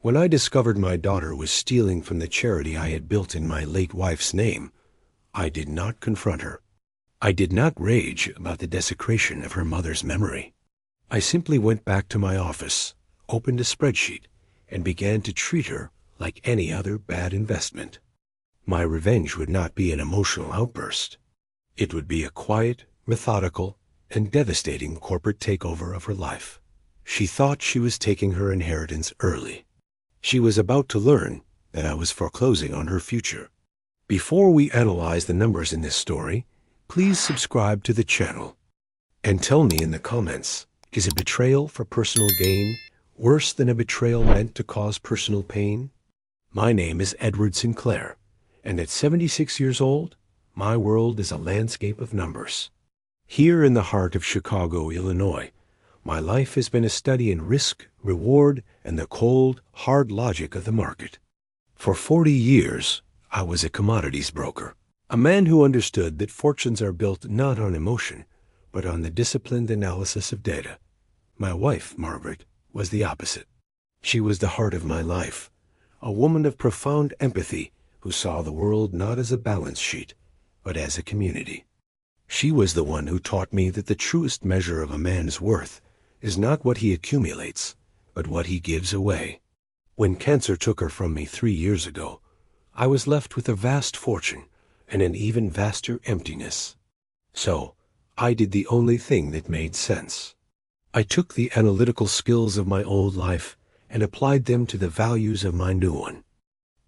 When I discovered my daughter was stealing from the charity I had built in my late wife's name, I did not confront her. I did not rage about the desecration of her mother's memory. I simply went back to my office, opened a spreadsheet, and began to treat her like any other bad investment. My revenge would not be an emotional outburst. It would be a quiet, methodical, and devastating corporate takeover of her life. She thought she was taking her inheritance early. She was about to learn that I was foreclosing on her future. Before we analyze the numbers in this story, please subscribe to the channel. And tell me in the comments, is a betrayal for personal gain worse than a betrayal meant to cause personal pain? My name is Edward Sinclair, and at 76 years old, my world is a landscape of numbers. Here in the heart of Chicago, Illinois, my life has been a study in risk, reward, and the cold, hard logic of the market. For 40 years, I was a commodities broker, a man who understood that fortunes are built not on emotion, but on the disciplined analysis of data. My wife, Margaret, was the opposite. She was the heart of my life, a woman of profound empathy who saw the world not as a balance sheet, but as a community. She was the one who taught me that the truest measure of a man's worth is not what he accumulates, but what he gives away. When cancer took her from me 3 years ago, I was left with a vast fortune and an even vaster emptiness. So, I did the only thing that made sense. I took the analytical skills of my old life and applied them to the values of my new one.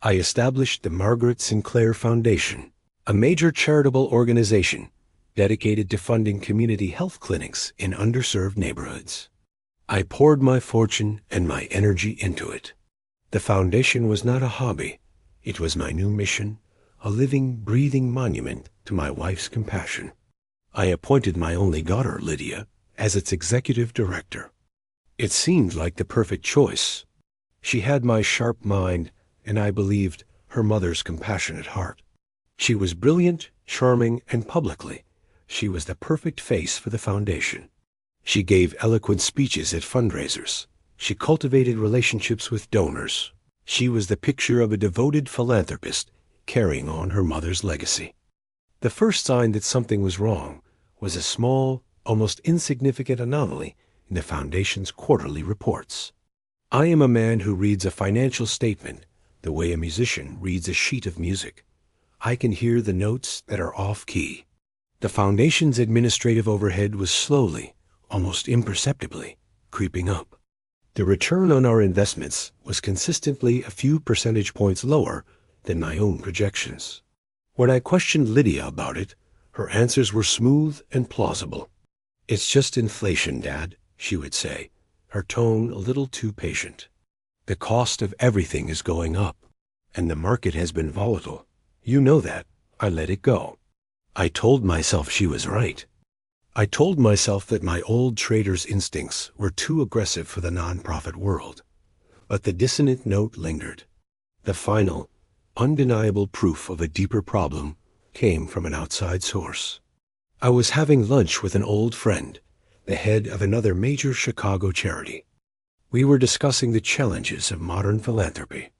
I established the Margaret Sinclair Foundation, a major charitable organization dedicated to funding community health clinics in underserved neighborhoods. I poured my fortune and my energy into it. The foundation was not a hobby. It was my new mission, a living, breathing monument to my wife's compassion. I appointed my only daughter, Lydia, as its executive director. It seemed like the perfect choice. She had my sharp mind, and I believed her mother's compassionate heart. She was brilliant, charming, and publicly, she was the perfect face for the foundation. She gave eloquent speeches at fundraisers. She cultivated relationships with donors. She was the picture of a devoted philanthropist carrying on her mother's legacy. The first sign that something was wrong was a small, almost insignificant anomaly in the foundation's quarterly reports. I am a man who reads a financial statement the way a musician reads a sheet of music. I can hear the notes that are off-key. The foundation's administrative overhead was slowly, almost imperceptibly, creeping up. The return on our investments was consistently a few percentage points lower than my own projections. When I questioned Lydia about it, her answers were smooth and plausible. "It's just inflation, Dad," she would say, her tone a little too patient. "The cost of everything is going up, and the market has been volatile. You know that." I let it go. I told myself she was right. I told myself that my old trader's instincts were too aggressive for the nonprofit world. But the dissonant note lingered. The final, undeniable proof of a deeper problem came from an outside source. I was having lunch with an old friend, the head of another major Chicago charity. We were discussing the challenges of modern philanthropy.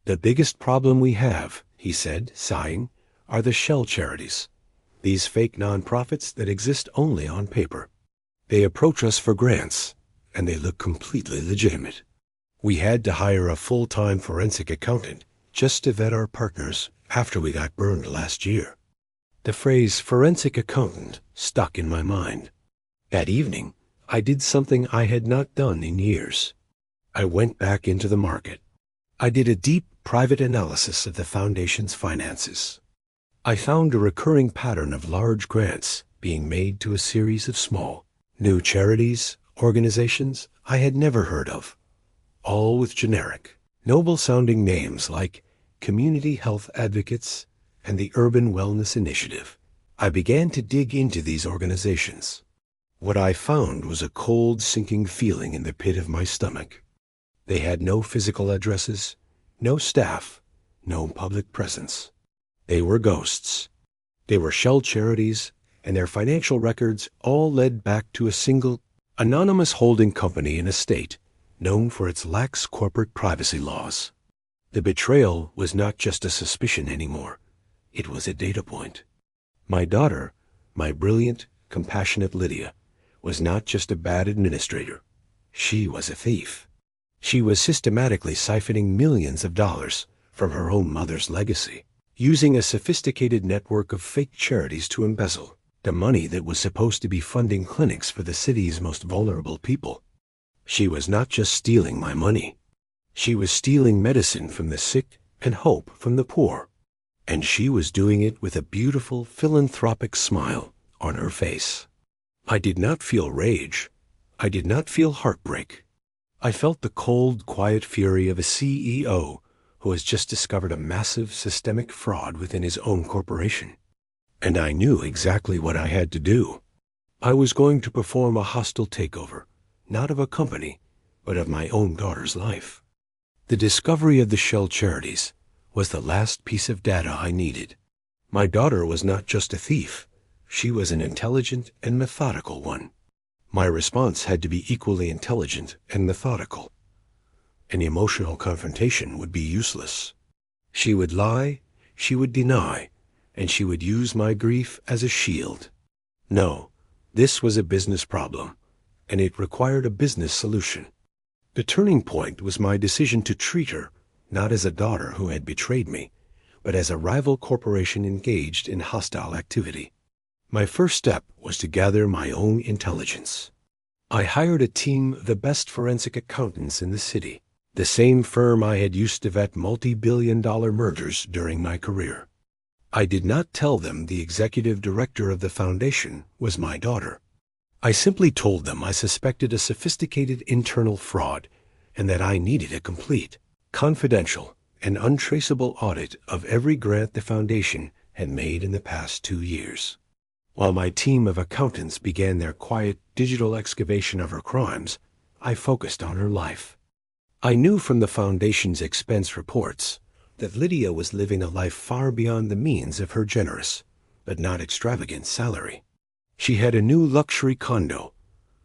"The biggest problem we have," he said, sighing, "are the shell charities. These fake nonprofits that exist only on paper. They approach us for grants, and they look completely legitimate. We had to hire a full-time forensic accountant just to vet our partners after we got burned last year." The phrase forensic accountant stuck in my mind. That evening, I did something I had not done in years. I went back into the market. I did a deep private analysis of the foundation's finances. I found a recurring pattern of large grants being made to a series of small, new charities, organizations I had never heard of, all with generic, noble-sounding names like Community Health Advocates and the Urban Wellness Initiative. I began to dig into these organizations. What I found was a cold, sinking feeling in the pit of my stomach. They had no physical addresses, no staff, no public presence. They were ghosts. They were shell charities, and their financial records all led back to a single, anonymous holding company in a state known for its lax corporate privacy laws. The betrayal was not just a suspicion anymore. It was a data point. My daughter, my brilliant, compassionate Lydia, was not just a bad administrator. She was a thief. She was systematically siphoning millions of dollars from her own mother's legacy, using a sophisticated network of fake charities to embezzle the money that was supposed to be funding clinics for the city's most vulnerable people. She was not just stealing my money. She was stealing medicine from the sick and hope from the poor. And she was doing it with a beautiful, philanthropic smile on her face. I did not feel rage. I did not feel heartbreak. I felt the cold, quiet fury of a CEO who has just discovered a massive systemic fraud within his own corporation. And I knew exactly what I had to do. I was going to perform a hostile takeover, not of a company, but of my own daughter's life. The discovery of the shell charities was the last piece of data I needed. My daughter was not just a thief. She was an intelligent and methodical one. My response had to be equally intelligent and methodical. An emotional confrontation would be useless. She would lie, she would deny, and she would use my grief as a shield. No, this was a business problem, and it required a business solution. The turning point was my decision to treat her not as a daughter who had betrayed me, but as a rival corporation engaged in hostile activity. My first step was to gather my own intelligence. I hired a team of the best forensic accountants in the city, the same firm I had used to vet multi-billion-dollar mergers during my career. I did not tell them the executive director of the foundation was my daughter. I simply told them I suspected a sophisticated internal fraud and that I needed a complete, confidential, and untraceable audit of every grant the foundation had made in the past 2 years. While my team of accountants began their quiet digital excavation of her crimes, I focused on her life. I knew from the foundation's expense reports that Lydia was living a life far beyond the means of her generous, but not extravagant salary. She had a new luxury condo,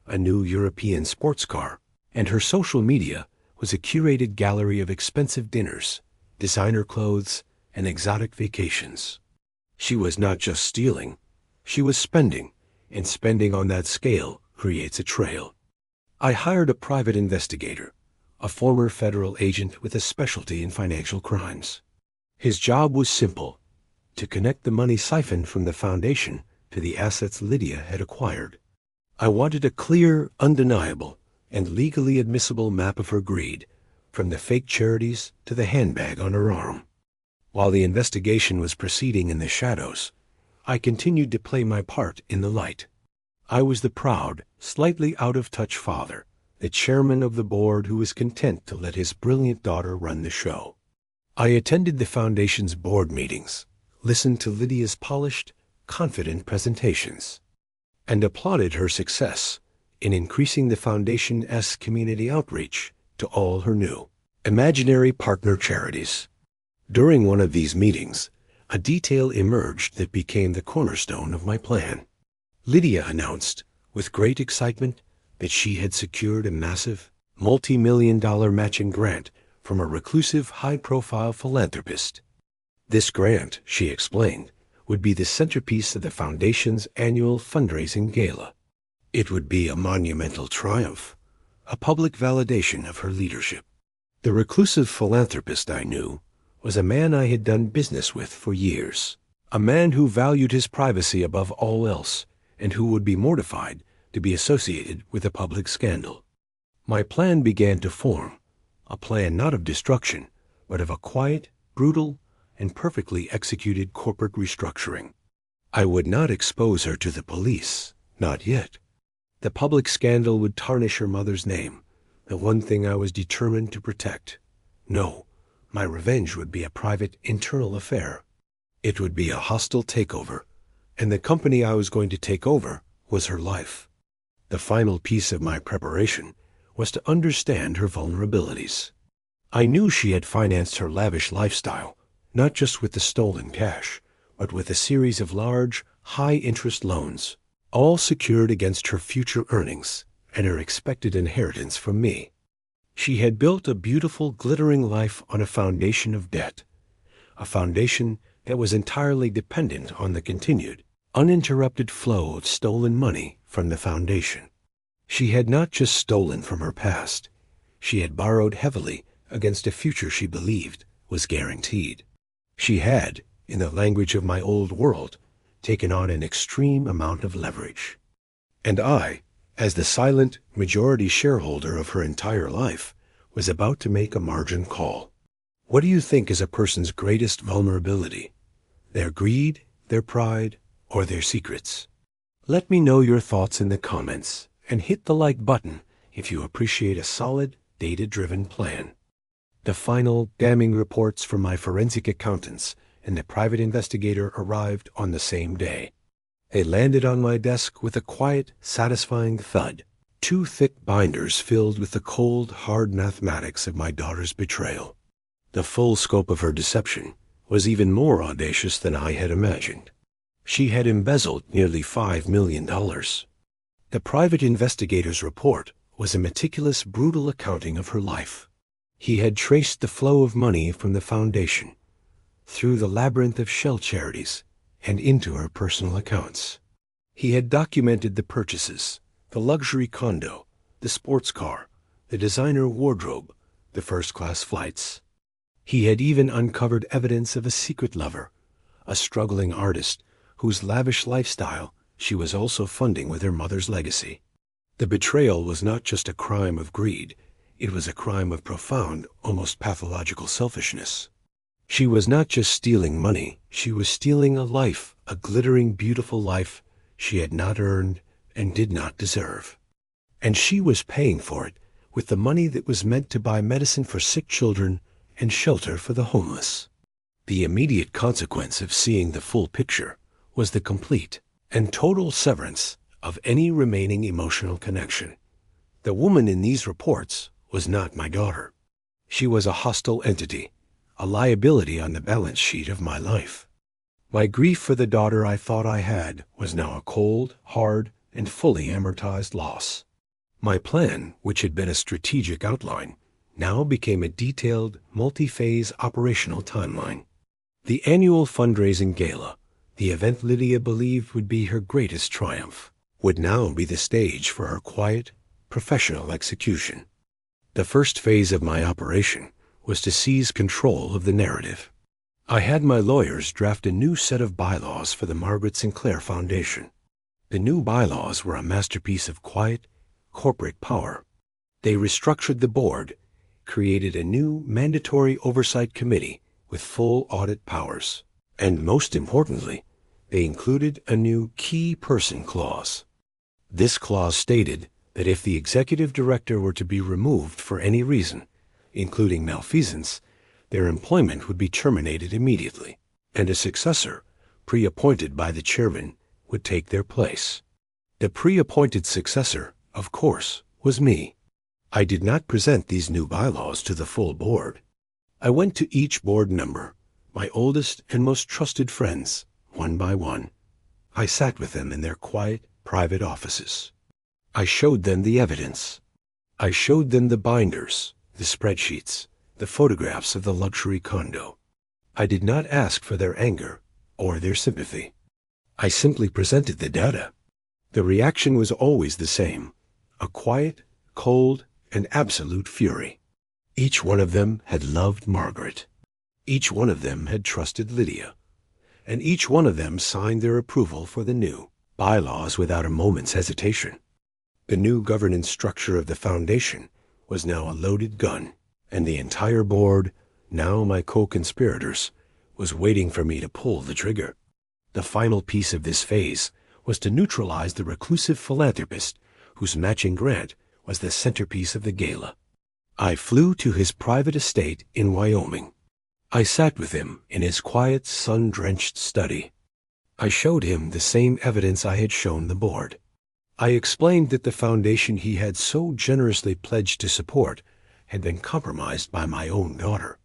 a new European sports car, and her social media was a curated gallery of expensive dinners, designer clothes, and exotic vacations. She was not just stealing, she was spending, and spending on that scale creates a trail. I hired a private investigator, a former federal agent with a specialty in financial crimes. His job was simple: to connect the money siphoned from the foundation to the assets Lydia had acquired. I wanted a clear, undeniable, and legally admissible map of her greed, from the fake charities to the handbag on her arm. While the investigation was proceeding in the shadows, I continued to play my part in the light. I was the proud, slightly out-of-touch father, the chairman of the board who was content to let his brilliant daughter run the show. I attended the foundation's board meetings, listened to Lydia's polished, confident presentations, and applauded her success in increasing the foundation's community outreach to all her new, imaginary partner charities. During one of these meetings, a detail emerged that became the cornerstone of my plan. Lydia announced, with great excitement, that she had secured a massive, multi-million-dollar matching grant from a reclusive, high-profile philanthropist. This grant, she explained, would be the centerpiece of the foundation's annual fundraising gala. It would be a monumental triumph, a public validation of her leadership. The reclusive philanthropist I knew was a man I had done business with for years, a man who valued his privacy above all else and who would be mortified to be associated with a public scandal. My plan began to form, a plan not of destruction, but of a quiet, brutal, and perfectly executed corporate restructuring. I would not expose her to the police, not yet. The public scandal would tarnish her mother's name, the one thing I was determined to protect. No, my revenge would be a private, internal affair. It would be a hostile takeover, and the company I was going to take over was her life. The final piece of my preparation was to understand her vulnerabilities. I knew she had financed her lavish lifestyle, not just with the stolen cash, but with a series of large, high-interest loans, all secured against her future earnings and her expected inheritance from me. She had built a beautiful, glittering life on a foundation of debt, a foundation that was entirely dependent on the continued, uninterrupted flow of stolen money from the foundation. She had not just stolen from her past, she had borrowed heavily against a future she believed was guaranteed. She had, in the language of my old world, taken on an extreme amount of leverage. And I, as the silent majority shareholder of her entire life, was about to make a margin call. What do you think is a person's greatest vulnerability? Their greed, their pride, or their secrets? Let me know your thoughts in the comments, and hit the like button if you appreciate a solid, data-driven plan. The final damning reports from my forensic accountants and the private investigator arrived on the same day. They landed on my desk with a quiet, satisfying thud. 2 thick binders filled with the cold, hard mathematics of my daughter's betrayal. The full scope of her deception was even more audacious than I had imagined. She had embezzled nearly $5 million. The private investigator's report was a meticulous, brutal accounting of her life. He had traced the flow of money from the foundation, through the labyrinth of shell charities, and into her personal accounts. He had documented the purchases, the luxury condo, the sports car, the designer wardrobe, the first-class flights. He had even uncovered evidence of a secret lover, a struggling artist whose lavish lifestyle she was also funding with her mother's legacy. The betrayal was not just a crime of greed, it was a crime of profound, almost pathological selfishness. She was not just stealing money, she was stealing a life, a glittering, beautiful life she had not earned and did not deserve. And she was paying for it with the money that was meant to buy medicine for sick children and shelter for the homeless. The immediate consequence of seeing the full picture was the complete and total severance of any remaining emotional connection. The woman in these reports was not my daughter. She was a hostile entity, a liability on the balance sheet of my life. My grief for the daughter I thought I had was now a cold, hard, and fully amortized loss. My plan, which had been a strategic outline, now became a detailed, multi-phase operational timeline. The annual fundraising gala, the event Lydia believed would be her greatest triumph, would now be the stage for her quiet, professional execution. The first phase of my operation was to seize control of the narrative. I had my lawyers draft a new set of bylaws for the Margaret Sinclair Foundation. The new bylaws were a masterpiece of quiet, corporate power. They restructured the board, created a new mandatory oversight committee with full audit powers, and most importantly, they included a new key person clause. This clause stated that if the executive director were to be removed for any reason, including malfeasance, their employment would be terminated immediately, and a successor, pre-appointed by the chairman, would take their place. The pre-appointed successor, of course, was me. I did not present these new bylaws to the full board. I went to each board member, my oldest and most trusted friends, one by one. I sat with them in their quiet, private offices. I showed them the evidence. I showed them the binders, the spreadsheets, the photographs of the luxury condo. I did not ask for their anger or their sympathy. I simply presented the data. The reaction was always the same, a quiet, cold, and absolute fury. Each one of them had loved Margaret. Each one of them had trusted Lydia. And each one of them signed their approval for the new bylaws without a moment's hesitation. The new governance structure of the foundation was now a loaded gun, and the entire board, now my co-conspirators, was waiting for me to pull the trigger. The final piece of this phase was to neutralize the reclusive philanthropist whose matching grant was the centerpiece of the gala. I flew to his private estate in Wyoming. I sat with him in his quiet, sun-drenched study. I showed him the same evidence I had shown the board. I explained that the foundation he had so generously pledged to support had been compromised by my own daughter.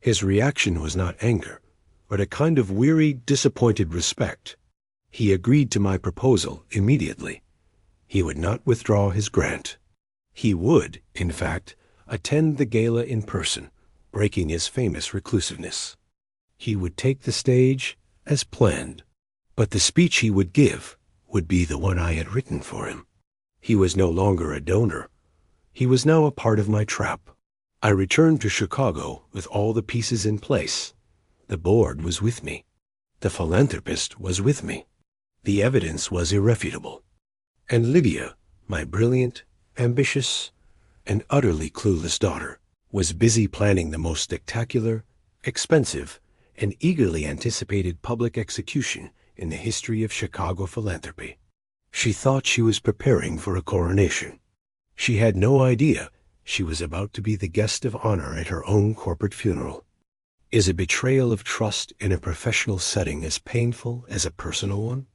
His reaction was not anger, but a kind of weary, disappointed respect. He agreed to my proposal immediately. He would not withdraw his grant. He would, in fact, attend the gala in person, breaking his famous reclusiveness. He would take the stage as planned, but the speech he would give would be the one I had written for him. He was no longer a donor. He was now a part of my trap. I returned to Chicago with all the pieces in place. The board was with me. The philanthropist was with me. The evidence was irrefutable. And Lydia, my brilliant, ambitious, and utterly clueless daughter, was busy planning the most spectacular, expensive, and eagerly anticipated public execution in the history of Chicago philanthropy. She thought she was preparing for a coronation. She had no idea she was about to be the guest of honor at her own corporate funeral. Is a betrayal of trust in a professional setting as painful as a personal one?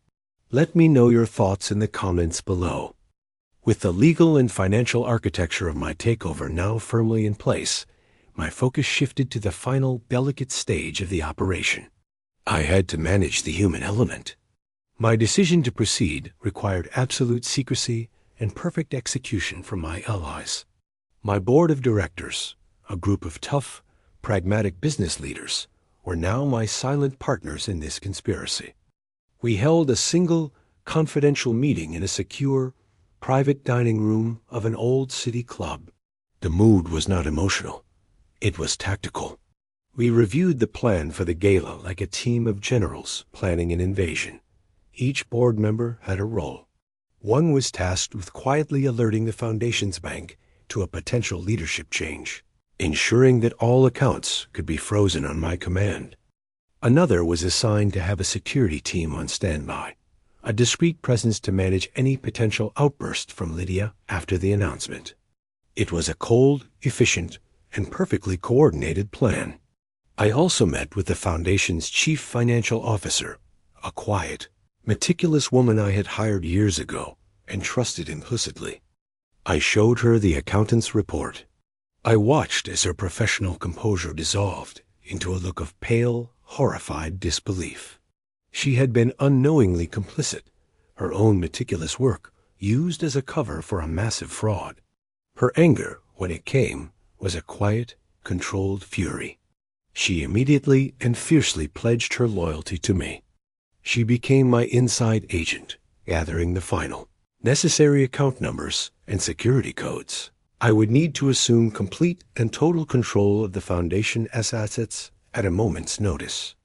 Let me know your thoughts in the comments below. With the legal and financial architecture of my takeover now firmly in place, my focus shifted to the final delicate stage of the operation. I had to manage the human element. My decision to proceed required absolute secrecy and perfect execution from my allies. My board of directors, a group of tough, pragmatic business leaders, were now my silent partners in this conspiracy. We held a single, confidential meeting in a secure, private dining room of an old city club. The mood was not emotional. It was tactical. We reviewed the plan for the gala like a team of generals planning an invasion. Each board member had a role. One was tasked with quietly alerting the foundation's bank to a potential leadership change, ensuring that all accounts could be frozen on my command. Another was assigned to have a security team on standby, a discreet presence to manage any potential outburst from Lydia after the announcement. It was a cold, efficient, and perfectly coordinated plan. I also met with the foundation's chief financial officer, a quiet, meticulous woman I had hired years ago and trusted implicitly. I showed her the accountant's report. I watched as her professional composure dissolved into a look of pale, horrified disbelief. She had been unknowingly complicit, her own meticulous work used as a cover for a massive fraud. Her anger, when it came, was a quiet, controlled fury. She immediately and fiercely pledged her loyalty to me. She became my inside agent, gathering the final, necessary account numbers and security codes. I would need to assume complete and total control of the foundation's assets at a moment's notice.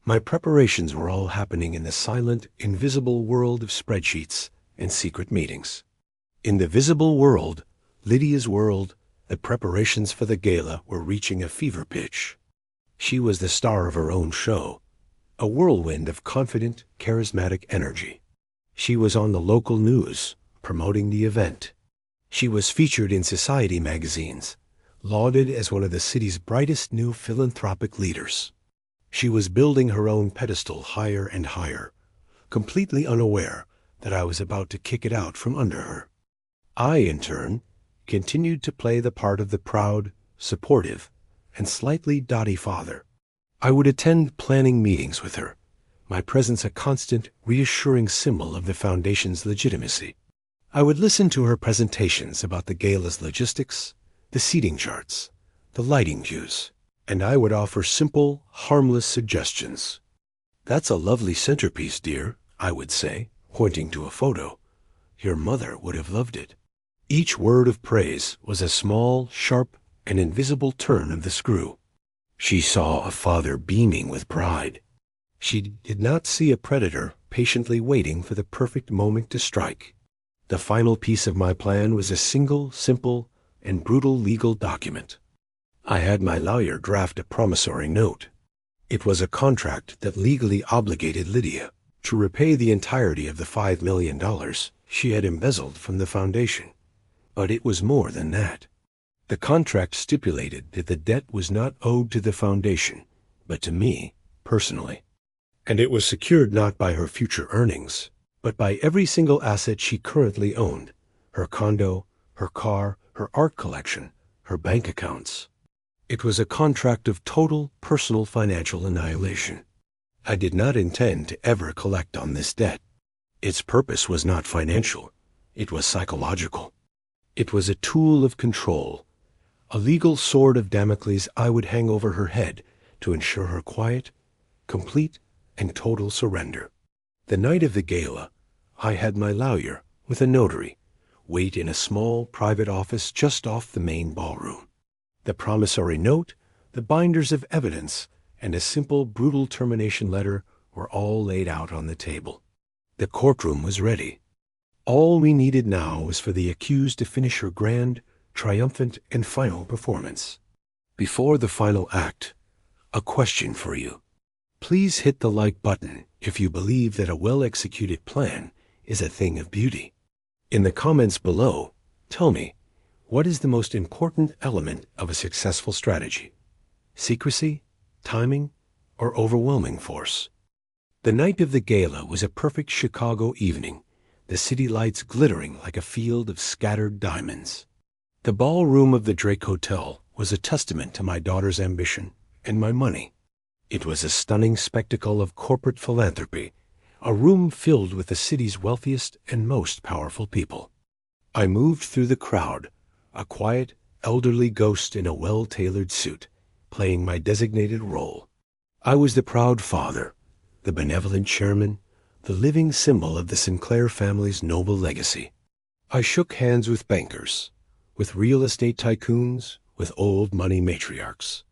My preparations were all happening in the silent, invisible world of spreadsheets and secret meetings. In the visible world, Lydia's world, the preparations for the gala were reaching a fever pitch. She was the star of her own show, a whirlwind of confident, charismatic energy. She was on the local news, promoting the event. She was featured in society magazines, lauded as one of the city's brightest new philanthropic leaders. She was building her own pedestal higher and higher, completely unaware that I was about to kick it out from under her. I, in turn, continued to play the part of the proud, supportive, and slightly dotty father. I would attend planning meetings with her, my presence a constant, reassuring symbol of the foundation's legitimacy. I would listen to her presentations about the gala's logistics, the seating charts, the lighting cues, and I would offer simple, harmless suggestions. "That's a lovely centerpiece, dear," I would say, pointing to a photo. "Your mother would have loved it." Each word of praise was a small, sharp, and invisible turn of the screw. She saw a father beaming with pride. She did not see a predator patiently waiting for the perfect moment to strike. The final piece of my plan was a single, simple, and brutal legal document. I had my lawyer draft a promissory note. It was a contract that legally obligated Lydia to repay the entirety of the $5 million she had embezzled from the foundation. But it was more than that. The contract stipulated that the debt was not owed to the foundation, but to me, personally. And it was secured not by her future earnings, but by every single asset she currently owned: her condo, her car, her art collection, her bank accounts. It was a contract of total personal financial annihilation. I did not intend to ever collect on this debt. Its purpose was not financial. It was psychological. It was a tool of control. A legal sword of Damocles I would hang over her head to ensure her quiet, complete, and total surrender. The night of the gala, I had my lawyer, with a notary, wait in a small private office just off the main ballroom. The promissory note, the binders of evidence, and a simple, brutal termination letter were all laid out on the table. The courtroom was ready. All we needed now was for the accused to finish her grand, triumphant, and final performance. Before the final act, a question for you. Please hit the like button if you believe that a well-executed plan is a thing of beauty. In the comments below, tell me, what is the most important element of a successful strategy? Secrecy, timing, or overwhelming force? The night of the gala was a perfect Chicago evening, the city lights glittering like a field of scattered diamonds. The ballroom of the Drake Hotel was a testament to my daughter's ambition and my money. It was a stunning spectacle of corporate philanthropy, a room filled with the city's wealthiest and most powerful people. I moved through the crowd, a quiet, elderly ghost in a well-tailored suit, playing my designated role. I was the proud father, the benevolent chairman, the living symbol of the Sinclair family's noble legacy. I shook hands with bankers, with real estate tycoons, with old money matriarchs.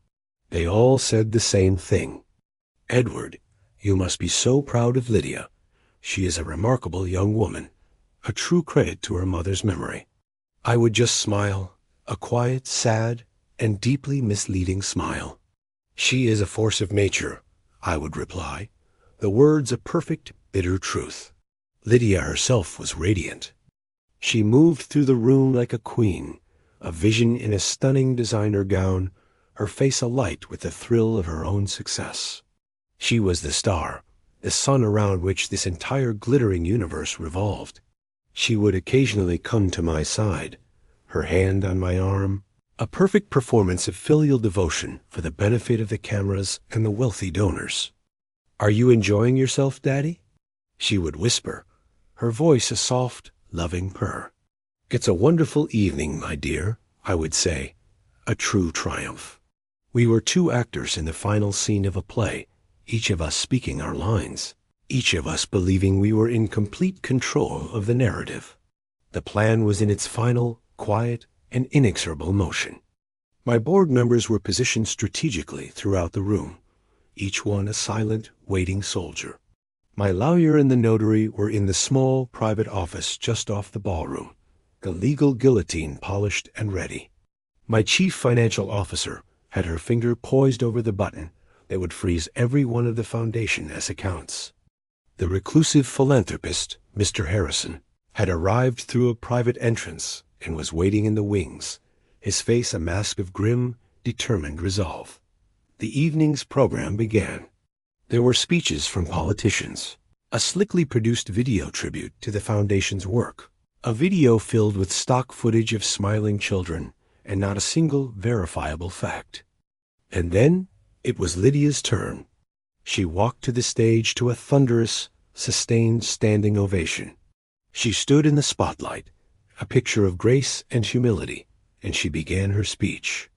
They all said the same thing. Edward, you must be so proud of Lydia. She is a remarkable young woman, a true credit to her mother's memory. I would just smile, a quiet, sad, and deeply misleading smile. She is a force of nature, I would reply, the words a perfect, bitter truth. Lydia herself was radiant. She moved through the room like a queen, a vision in a stunning designer gown, her face alight with the thrill of her own success. She was the star, the sun around which this entire glittering universe revolved. She would occasionally come to my side, her hand on my arm, a perfect performance of filial devotion for the benefit of the cameras and the wealthy donors. "Are you enjoying yourself, Daddy?" she would whisper, her voice a soft, loving purr. "It's a wonderful evening, my dear," I would say, a true triumph. We were two actors in the final scene of a play, each of us speaking our lines, each of us believing we were in complete control of the narrative. The plan was in its final, quiet, and inexorable motion. My board members were positioned strategically throughout the room, each one a silent, waiting soldier. My lawyer and the notary were in the small, private office just off the ballroom, the legal guillotine polished and ready. My chief financial officer had her finger poised over the button that would freeze every one of the foundation as accounts. The reclusive philanthropist, Mr. Harrison, had arrived through a private entrance and was waiting in the wings, his face a mask of grim, determined resolve. The evening's program began. There were speeches from politicians, a slickly produced video tribute to the foundation's work, a video filled with stock footage of smiling children and not a single verifiable fact. And then it was Lydia's turn. She walked to the stage to a thunderous, sustained standing ovation. She stood in the spotlight, a picture of grace and humility, and she began her speech.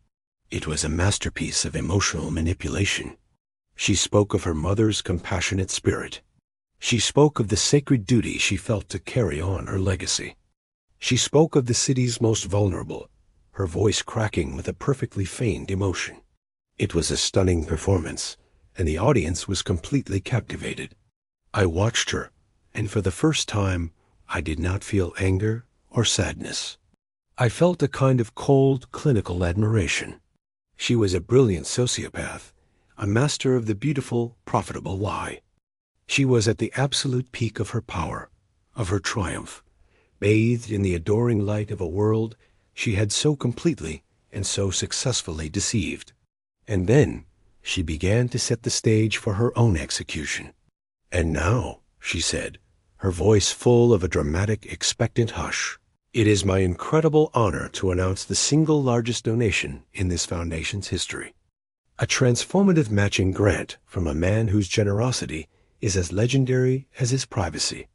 It was a masterpiece of emotional manipulation. She spoke of her mother's compassionate spirit. She spoke of the sacred duty she felt to carry on her legacy. She spoke of the city's most vulnerable, her voice cracking with a perfectly feigned emotion. It was a stunning performance, and the audience was completely captivated. I watched her, and for the first time, I did not feel anger or sadness. I felt a kind of cold, clinical admiration. She was a brilliant sociopath, a master of the beautiful, profitable lie. She was at the absolute peak of her power, of her triumph, bathed in the adoring light of a world she had so completely and so successfully deceived. And then she began to set the stage for her own execution. "And now," she said, her voice full of a dramatic, expectant hush, "it is my incredible honor to announce the single largest donation in this foundation's history. A transformative matching grant from a man whose generosity is as legendary as his privacy.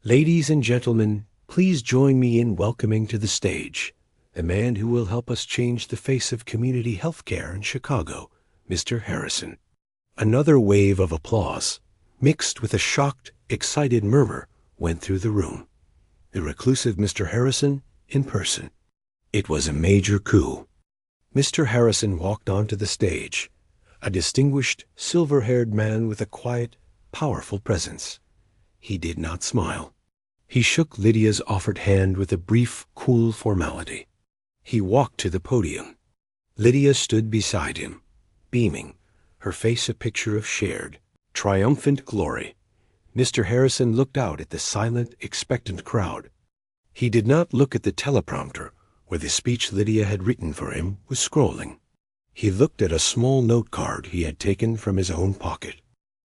Ladies and gentlemen, please join me in welcoming to the stage the man who will help us change the face of community health care in Chicago, Mr. Harrison." Another wave of applause, mixed with a shocked, excited murmur, went through the room. The reclusive Mr. Harrison in person. It was a major coup. Mr. Harrison walked onto the stage, a distinguished, silver-haired man with a quiet, powerful presence. He did not smile. He shook Lydia's offered hand with a brief, cool formality. He walked to the podium. Lydia stood beside him, beaming, her face a picture of shared, triumphant glory. Mr. Harrison looked out at the silent, expectant crowd. He did not look at the teleprompter, where the speech Lydia had written for him was scrolling. He looked at a small note card he had taken from his own pocket.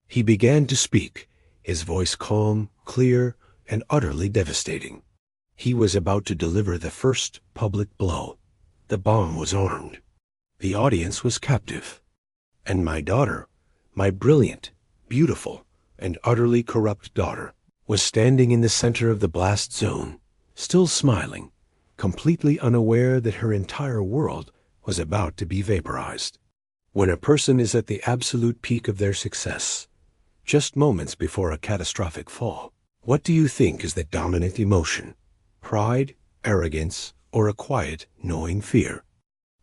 He began to speak, his voice calm, clear, and utterly devastating. He was about to deliver the first public blow. The bomb was armed. The audience was captive. And my daughter, my brilliant, beautiful, and utterly corrupt daughter, was standing in the center of the blast zone, still smiling, completely unaware that her entire world was about to be vaporized. When a person is at the absolute peak of their success, just moments before a catastrophic fall, what do you think is the dominant emotion? Pride, arrogance, or a quiet, knowing fear?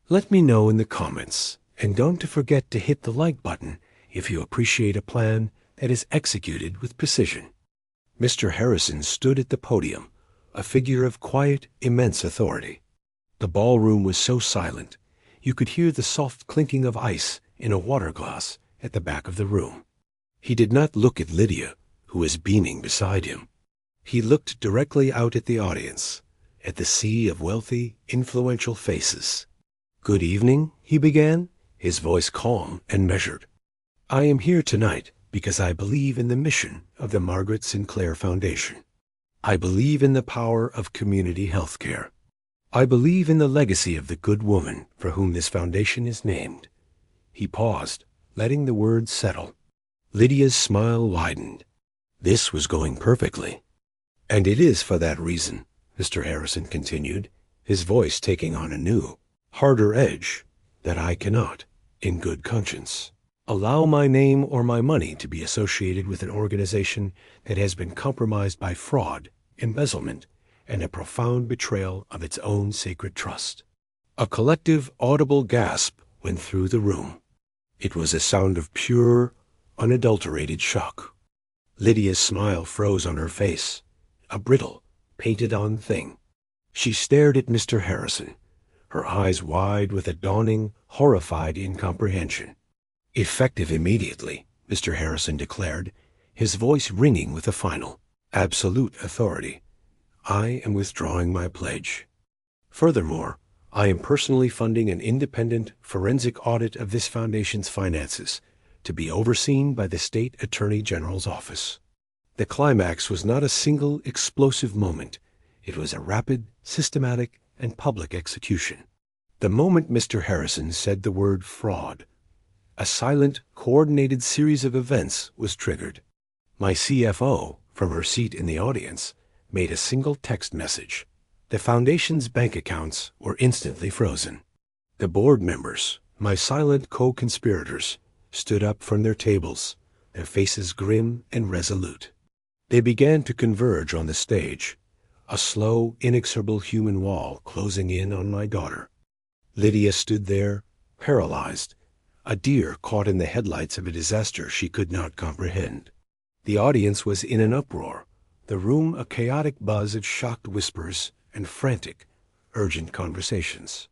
Let me know in the comments, and don't forget to hit the like button if you appreciate a plan that is executed with precision. Mr. Harrison stood at the podium, a figure of quiet, immense authority. The ballroom was so silent, you could hear the soft clinking of ice in a water glass at the back of the room. He did not look at Lydia, who was beaming beside him. He looked directly out at the audience, at the sea of wealthy, influential faces. "Good evening," he began, his voice calm and measured. "I am here tonight because I believe in the mission of the Margaret Sinclair Foundation. I believe in the power of community health care. I believe in the legacy of the good woman for whom this foundation is named." He paused, letting the words settle. Lydia's smile widened. This was going perfectly. "And it is for that reason," Mr. Harrison continued, his voice taking on a new, harder edge, "that I cannot, in good conscience, allow my name or my money to be associated with an organization that has been compromised by fraud, embezzlement, and a profound betrayal of its own sacred trust." A collective, audible gasp went through the room. It was a sound of pure, unadulterated shock. Lydia's smile froze on her face, a brittle, painted-on thing. She stared at Mr. Harrison, her eyes wide with a dawning, horrified incomprehension. "Effective immediately," Mr. Harrison declared, his voice ringing with a final, absolute authority. "I am withdrawing my pledge. Furthermore, I am personally funding an independent forensic audit of this foundation's finances to be overseen by the State Attorney General's office." The climax was not a single explosive moment. It was a rapid, systematic, and public execution. The moment Mr. Harrison said the word fraud, a silent, coordinated series of events was triggered. My CFO, from her seat in the audience, made a single text message. The foundation's bank accounts were instantly frozen. The board members, my silent co-conspirators, stood up from their tables, their faces grim and resolute. They began to converge on the stage, a slow, inexorable human wall closing in on my daughter. Lydia stood there, paralyzed, a deer caught in the headlights of a disaster she could not comprehend. The audience was in an uproar, the room a chaotic buzz of shocked whispers and frantic, urgent conversations.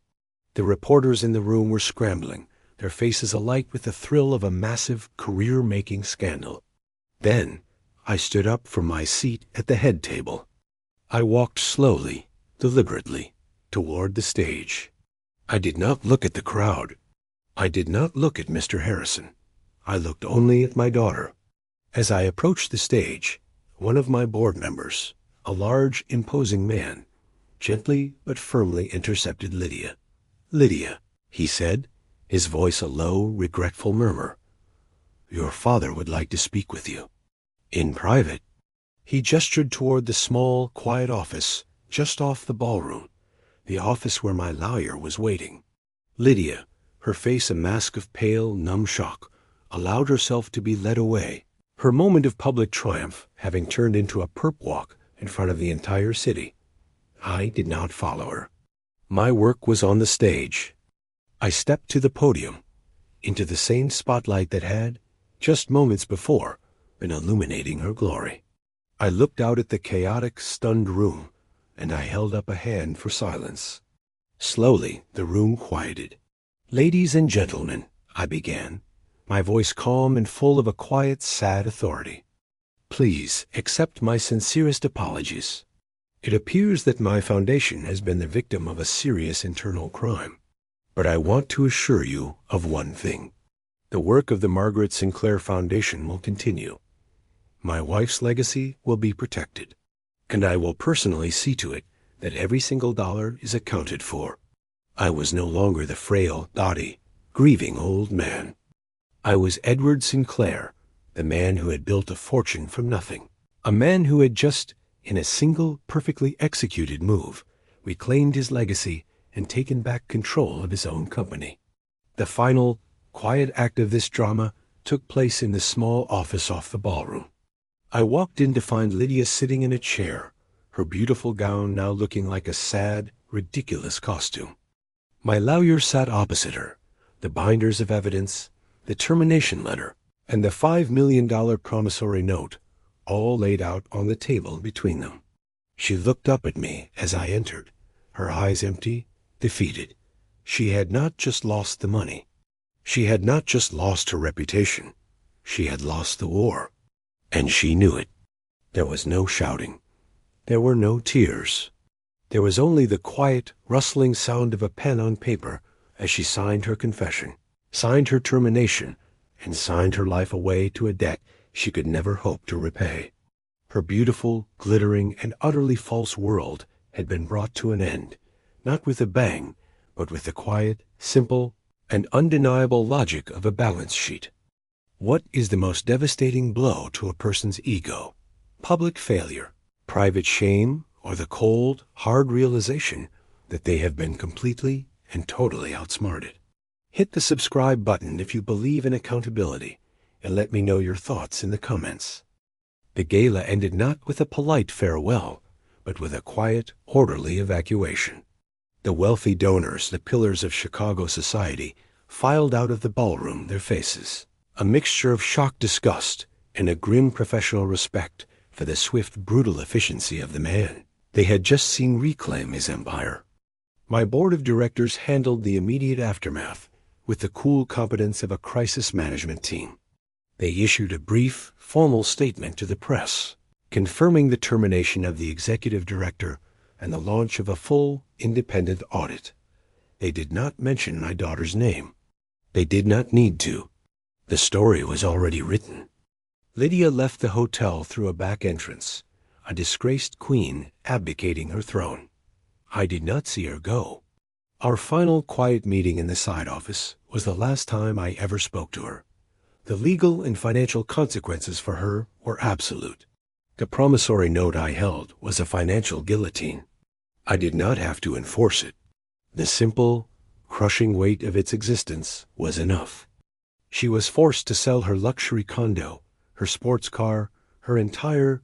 The reporters in the room were scrambling, their faces alight with the thrill of a massive, career-making scandal. Then I stood up from my seat at the head table. I walked slowly, deliberately, toward the stage. I did not look at the crowd. I did not look at Mr. Harrison. I looked only at my daughter. As I approached the stage, one of my board members, a large, imposing man, gently but firmly intercepted Lydia. "Lydia," he said, his voice a low, regretful murmur, "your father would like to speak with you. In private." He gestured toward the small, quiet office just off the ballroom, the office where my lawyer was waiting. Lydia, her face a mask of pale, numb shock, allowed herself to be led away, her moment of public triumph having turned into a perp walk in front of the entire city. I did not follow her. My work was on the stage. I stepped to the podium, into the same spotlight that had, just moments before, been illuminating her glory. I looked out at the chaotic, stunned room, and I held up a hand for silence. Slowly, the room quieted. "Ladies and gentlemen," I began, my voice calm and full of a quiet, sad authority. "Please accept my sincerest apologies. It appears that my foundation has been the victim of a serious internal crime. But I want to assure you of one thing. The work of the Margaret Sinclair Foundation will continue. My wife's legacy will be protected, and I will personally see to it that every single dollar is accounted for." I was no longer the frail, dotty, grieving old man. I was Edward Sinclair, the man who had built a fortune from nothing, a man who had just, in a single, perfectly executed move, reclaimed his legacy and taken back control of his own company. The final, quiet act of this drama took place in the small office off the ballroom. I walked in to find Lydia sitting in a chair, her beautiful gown now looking like a sad, ridiculous costume. My lawyer sat opposite her, the binders of evidence, the termination letter, and the $5 million promissory note all laid out on the table between them. She looked up at me as I entered, her eyes empty, defeated. She had not just lost the money. She had not just lost her reputation. She had lost the war. And she knew it. There was no shouting. There were no tears. There was only the quiet, rustling sound of a pen on paper as she signed her confession, signed her termination, and signed her life away to a debt she could never hope to repay. Her beautiful, glittering, and utterly false world had been brought to an end, not with a bang, but with the quiet, simple, and undeniable logic of a balance sheet. What is the most devastating blow to a person's ego? Public failure, private shame, or the cold, hard realization that they have been completely and totally outsmarted? Hit the subscribe button if you believe in accountability, and let me know your thoughts in the comments. The gala ended not with a polite farewell, but with a quiet, orderly evacuation. The wealthy donors, the pillars of Chicago society, filed out of the ballroom, their faces a mixture of shocked disgust and a grim professional respect for the swift, brutal efficiency of the man they had just seen reclaim his empire. My board of directors handled the immediate aftermath with the cool competence of a crisis management team. They issued a brief, formal statement to the press, confirming the termination of the executive director and the launch of a full, independent audit. They did not mention my daughter's name. They did not need to. The story was already written. Lydia left the hotel through a back entrance, a disgraced queen abdicating her throne. I did not see her go. Our final quiet meeting in the side office was the last time I ever spoke to her. The legal and financial consequences for her were absolute. The promissory note I held was a financial guillotine. I did not have to enforce it. The simple, crushing weight of its existence was enough. She was forced to sell her luxury condo, her sports car, her entire,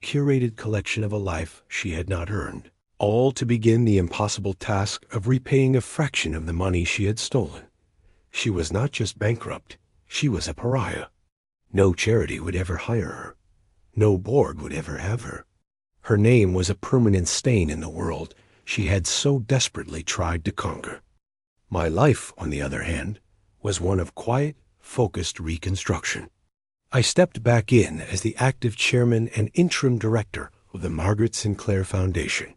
curated collection of a life she had not earned, all to begin the impossible task of repaying a fraction of the money she had stolen. She was not just bankrupt, she was a pariah. No charity would ever hire her. No board would ever have her. Her name was a permanent stain in the world she had so desperately tried to conquer. My life, on the other hand, was one of quiet, focused reconstruction. I stepped back in as the active chairman and interim director of the Margaret Sinclair Foundation.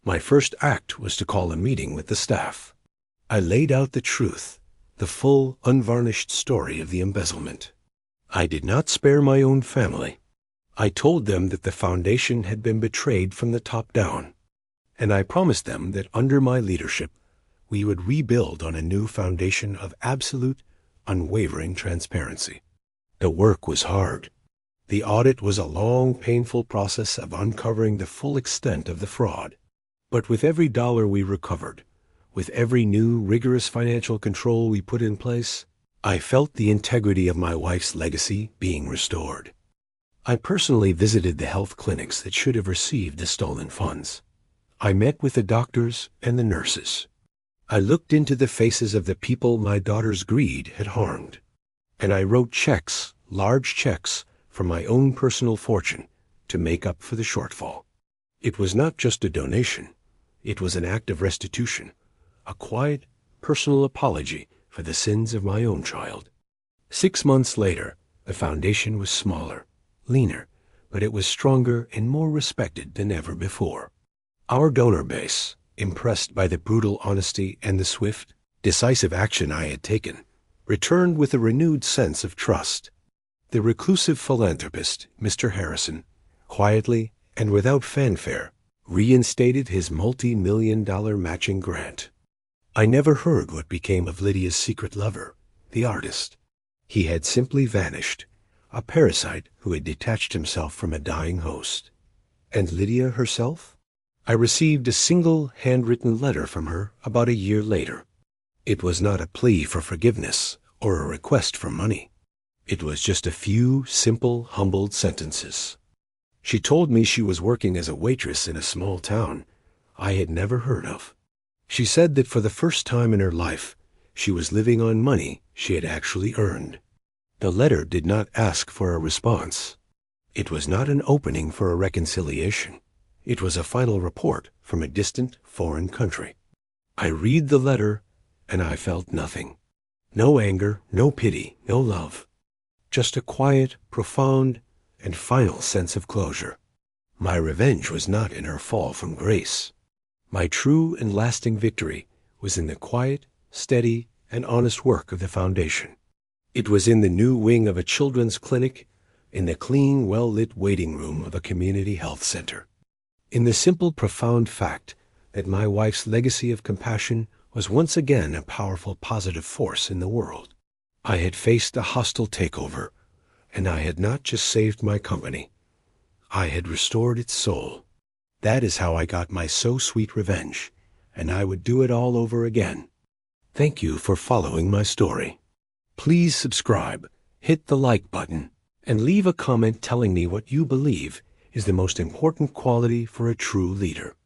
My first act was to call a meeting with the staff. I laid out the truth, the full, unvarnished story of the embezzlement. I did not spare my own family. I told them that the foundation had been betrayed from the top down, and I promised them that under my leadership, we would rebuild on a new foundation of absolute, unwavering transparency. The work was hard. The audit was a long, painful process of uncovering the full extent of the fraud. But with every dollar we recovered, with every new rigorous financial control we put in place, I felt the integrity of my wife's legacy being restored. I personally visited the health clinics that should have received the stolen funds. I met with the doctors and the nurses. I looked into the faces of the people my daughter's greed had harmed. And I wrote checks, large checks, from my own personal fortune to make up for the shortfall. It was not just a donation. It was an act of restitution, a quiet, personal apology for the sins of my own child. 6 months later, the foundation was smaller, leaner, but it was stronger and more respected than ever before. Our donor base, impressed by the brutal honesty and the swift, decisive action I had taken, returned with a renewed sense of trust. The reclusive philanthropist, Mr. Harrison, quietly and without fanfare, reinstated his multi-million-dollar matching grant. I never heard what became of Lydia's secret lover, the artist. He had simply vanished, a parasite who had detached himself from a dying host. And Lydia herself? I received a single handwritten letter from her about a year later. It was not a plea for forgiveness or a request for money. It was just a few simple, humbled sentences. She told me she was working as a waitress in a small town I had never heard of. She said that for the first time in her life, she was living on money she had actually earned. The letter did not ask for a response. It was not an opening for a reconciliation. It was a final report from a distant foreign country. I read the letter, and I felt nothing. No anger, no pity, no love. Just a quiet, profound, and final sense of closure. My revenge was not in her fall from grace. My true and lasting victory was in the quiet, steady, and honest work of the foundation. It was in the new wing of a children's clinic, in the clean, well-lit waiting room of a community health center. In the simple, profound fact that my wife's legacy of compassion was once again a powerful, positive force in the world. I had faced a hostile takeover, and I had not just saved my company. I had restored its soul. That is how I got my so-sweet revenge, and I would do it all over again. Thank you for following my story. Please subscribe, hit the like button, and leave a comment telling me what you believe is the most important quality for a true leader.